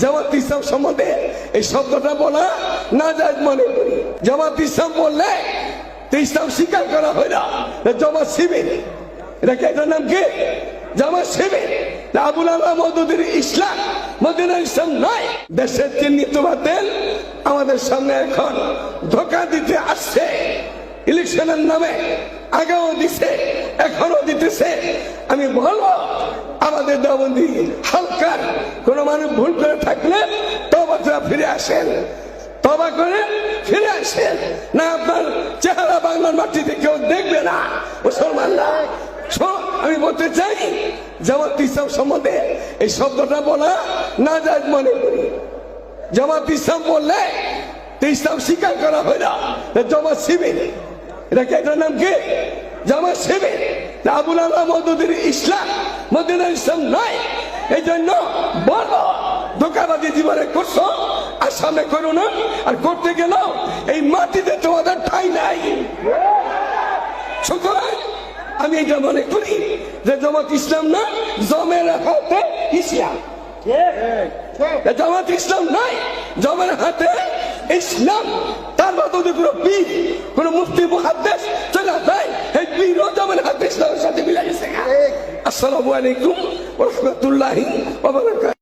জামাত ইসলাম সম্বন্ধে এই শব্দটা বলা না যায় মনে করি। জামাত ইসলাম বললে ইসলাম স্বীকার করা হয় না, জামাত শিবির। এটার নাম কি? জামাত শিবির। আবুল আলা মওদুদীর ইসলাম মদিনার ইসলাম নয়। দেশের চিহ্নিত বাতিল আমাদের সামনে এখন ধোঁকা দিতে আসছে। ইলেকশনের নামে আগেও দিছে, এখনো দিতেছে। আমি বলবো আমাদের দেওবন্দি হালকার কোন মানুষ ভুল করে থাকলে তওবা করে ফিরে আসেন, তওবা করে ফিরে আসেন, না আপনার চেহারা বাংলার মাটিতে কেউ দেখবে না মুসলমানরা। আমি বলতে চাই জামাত ইসলাম সম্বন্ধে এই শব্দটা বলা না যায় মনে করি। জামাত ইসলাম বললে ইসলাম স্বীকার করা হয় না, জামাত শিবির। এটার নাম কি? জামাত শিবির। আবুল আলা মওদুদীর ইসলাম মদিনার ইসলাম নয়। এই জন্য বলো ধোঁকাবাজি জীবনে করছো আর সামনে করো না, আর করতে গেলেও এই মাটিতে তোমাদের ঠাঁই নাই। সুতরাং আমি এটা মনে করি যে জামাত ইসলাম না, জমের হাতে ইসলাম। জামাত ইসলাম নয়, জমের হাতে ইসলাম। তার মতো যদি কোনো পীর, কোন মুফতি মুহাদ্দিস চলে যায়, এই পীর ও জমের হাতে ইসলামের সাথে মিলে গেছে। আসসালামু আলাইকুম ওয়া রাহমাতুল্লাহি ওয়া বারাকাতুহু।